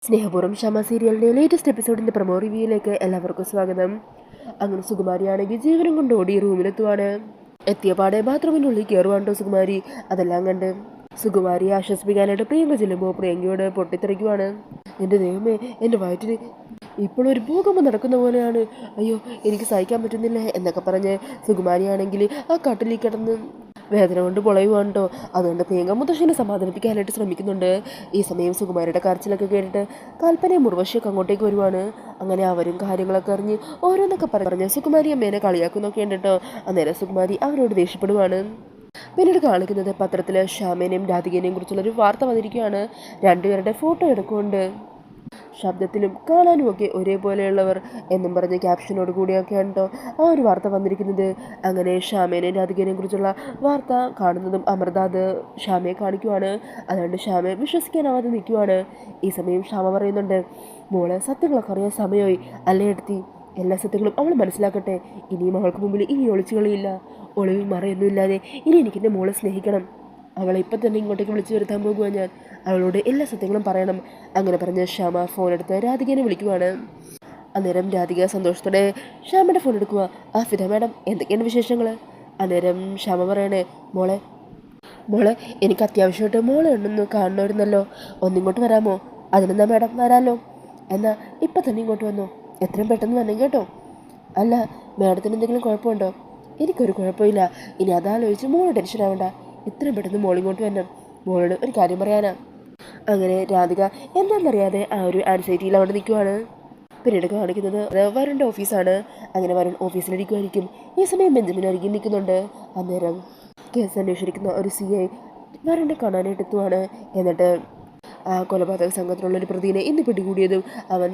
സ്നേഹപൂർവ്വം ക്ഷമ സീരിയലിൻ്റെ ലേറ്റസ്റ്റ് എപ്പിസോഡിൻ്റെ പ്രൊമോ റിവ്യൂയിലേക്ക് എല്ലാവർക്കും സ്വാഗതം. അങ്ങനെ സുകുമാരിയാണെങ്കിൽ ജീവനം കൊണ്ട് ഓടി റൂമിലെത്തുവാണ്. എത്തിയ പാടെ ബാത്റൂമിനുള്ളിൽ കയറുവാണ്ടോ സുകുമാരി. അതെല്ലാം കണ്ട് സുകുമാരിയെ ആശ്വസിപ്പിക്കാനായിട്ട് പ്രിയങ്ക ചെല്ലുമ്പോൾ പ്രിയങ്കയോട് പൊട്ടിത്തെറിക്കുവാണ്. എൻ്റെ ദൈവമേ, എൻ്റെ വയറ്റിന് ഇപ്പോഴൊരു ഭൂകമ്പം നടക്കുന്ന പോലെയാണ്, അയ്യോ എനിക്ക് സഹിക്കാൻ പറ്റുന്നില്ല എന്നൊക്കെ പറഞ്ഞ് സുകുമാരിയാണെങ്കിൽ ആ കട്ടിലിൽ കിടന്ന് വേദന കൊണ്ട് പൊളയുവാണ് കേട്ടോ. അതുകൊണ്ട് പ്രിയങ്ക മുത്തശ്ശിനെ സമാധാനിപ്പിക്കാനായിട്ട് ശ്രമിക്കുന്നുണ്ട്. ഈ സമയം സുകുമാരിയുടെ കരച്ചിലൊക്കെ കേട്ടിട്ട് കൽപ്പനയും മുർവശിയൊക്കെ അങ്ങോട്ടേക്ക് വരുവാണ്. അങ്ങനെ അവരും കാര്യങ്ങളൊക്കെ അറിഞ്ഞ് ഓരോന്നൊക്കെ പറഞ്ഞ് സുകുമാരി അമ്മേനെ കളിയാക്കുന്നൊക്കെ ഉണ്ട് കേട്ടോ. അന്നേരം സുകുമാരി അവരോട് ദേഷ്യപ്പെടുവാണ്. പിന്നീട് കാണിക്കുന്നത് പത്രത്തിൽ ശ്യാമേനെയും രാധികേനെയും കുറിച്ചുള്ളൊരു വാർത്ത വന്നിരിക്കുകയാണ്. രണ്ടുപേരുടെ ഫോട്ടോ എടുക്കുന്നുണ്ട്. ശബ്ദത്തിലും കാണാനുമൊക്കെ ഒരേപോലെയുള്ളവർ എന്നും പറഞ്ഞ് ക്യാപ്ഷനോട് കൂടിയൊക്കെയാണ് കേട്ടോ ആ ഒരു വാർത്ത വന്നിരിക്കുന്നത്. അങ്ങനെ ശ്യാമേനെയും രാധികേനെയും കുറിച്ചുള്ള വാർത്ത കാണുന്നതും അമൃത അത് ശ്യാമയെ കാണിക്കുവാണ്. അതുകൊണ്ട് ശ്യാമയെ വിശ്വസിക്കാനാവാതെ നിൽക്കുവാണ്. ഈ സമയം ശ്യാമ പറയുന്നുണ്ട്, മോളെ സത്യങ്ങളൊക്കെ അറിയാൻ സമയമായി അല്ലേ എടുത്തി, എല്ലാ സത്യങ്ങളും അവൾ മനസ്സിലാക്കട്ടെ. ഇനിയും അവൾക്ക് മുമ്പിൽ ഇനി ഒളിച്ചുകളിയില്ല, ഒളിവും മറയൊന്നുമില്ലാതെ ഇനി എനിക്കെൻ്റെ മോളെ സ്നേഹിക്കണം. അവളെ ഇപ്പം തന്നെ ഇങ്ങോട്ടേക്ക് വിളിച്ചു വരുത്താൻ പോകുക ഞാൻ. അവളോട് എല്ലാ സത്യങ്ങളും പറയണം. അങ്ങനെ പറഞ്ഞ് ശ്യാമ ഫോണെടുത്ത് രാധികേനെ വിളിക്കുവാണ്. അന്നേരം രാധിക സന്തോഷത്തോടെ ശ്യാമയുടെ ഫോൺ എടുക്കുക. ഫിദ മാഡം, എന്തൊക്കെയാണ് വിശേഷങ്ങൾ? അന്നേരം ശ്യാമ പറയണേ, മോളെ മോളെ എനിക്ക് അത്യാവശ്യമായിട്ട് മോളെ ഉണ്ടെന്ന് കാണണമായിരുന്നല്ലോ, ഒന്നിങ്ങോട്ട് വരാമോ? അതിനെന്താ മാഡം, വരാമല്ലോ. എന്നാൽ ഇപ്പം തന്നെ ഇങ്ങോട്ട് വന്നോ, എത്രയും പെട്ടെന്ന് വന്നേ കേട്ടോ. അല്ല, മാഡത്തിന് എന്തെങ്കിലും കുഴപ്പമുണ്ടോ? എനിക്കൊരു കുഴപ്പമില്ല. ഇനി അതാലോചിച്ച് മോള് ടെൻഷൻ ആവണ്ട. ഇത്രയും പെട്ടെന്ന് മോളിങ്ങോട്ട് വരണം. മോളോട് ഒരു കാര്യം പറയാനാ. അങ്ങനെ രാധിക എന്താണെന്നറിയാതെ ആ ഒരു ആൻസൈറ്റിയിൽ അവിടെ നിൽക്കുവാണ്. പിന്നീട് കാണിക്കുന്നത് വരുണിൻ്റെ ഓഫീസാണ്. അങ്ങനെ വരുൺ ഓഫീസിലിരിക്കുമായിരിക്കും. ഈ സമയം ബെഞ്ചമിൻ അരികെ നിൽക്കുന്നുണ്ട്. അന്നേരം കേസ് അന്വേഷിക്കുന്ന ഒരു CI വരുണിനെ കാണാനായിട്ട് എത്തുവാണ്. എന്നിട്ട് ആ കൊലപാതക സംഘത്തിലുള്ളൊരു പ്രതിനെ ഇന്ന് പിടികൂടിയതും അവൻ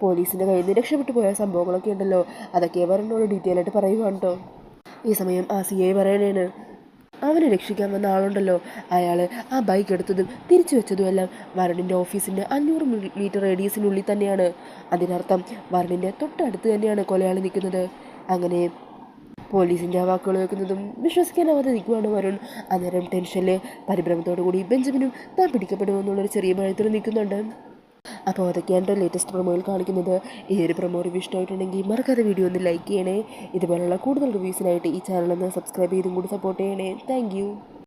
പോലീസിൻ്റെ കയ്യിൽ നിന്ന് രക്ഷപ്പെട്ടു പോയ സംഭവങ്ങളൊക്കെ ഉണ്ടല്ലോ, അതൊക്കെ വരുണിനോട് ഡീറ്റെയിൽ ആയിട്ട് പറയുവാണ് കേട്ടോ. ഈ സമയം ആ CI പറയണേന്, അവനെ രക്ഷിക്കാൻ വന്ന ആളുണ്ടല്ലോ, അയാൾ ആ ബൈക്ക് എടുത്തതും തിരിച്ചു വെച്ചതുമെല്ലാം വരുണിൻ്റെ ഓഫീസിൻ്റെ 500 മീറ്റർ റേഡിയസിനുള്ളിൽ തന്നെയാണ്. അതിനർത്ഥം വരുണിൻ്റെ തൊട്ടടുത്ത് തന്നെയാണ് കൊലയാളി നിൽക്കുന്നത്. അങ്ങനെ പോലീസിൻ്റെ ആ വാക്കുകൾ കേൾക്കുന്നതും വിശ്വസിക്കാനാവാതെ നിൽക്കുവാണ് വരുൺ. അന്നേരം ടെൻഷനിൽ പരിഭ്രമത്തോടു കൂടി ബെഞ്ചമിനും താൻ പിടിക്കപ്പെടുമെന്നുള്ളൊരു ചെറിയ ഭയത്തിൽ നിൽക്കുന്നുണ്ട്. അപ്പോൾ അതൊക്കെയാണ് ലേറ്റസ്റ്റ് പ്രൊമോയിൽ കാണിക്കുന്നത്. ഈ ഒരു പ്രൊമോ റിവ്യൂ ഇഷ്ടമായിട്ടുണ്ടെങ്കിൽ മറക്കാതെ വീഡിയോ ഒന്ന് ലൈക്ക് ചെയ്യണേ. ഇതുപോലുള്ള കൂടുതൽ റിവ്യൂസിനായിട്ട് ഈ ചാനൽ ഒന്ന് സബ്സ്ക്രൈബ് ചെയ്തും കൂടി സപ്പോർട്ട് ചെയ്യണേ. താങ്ക്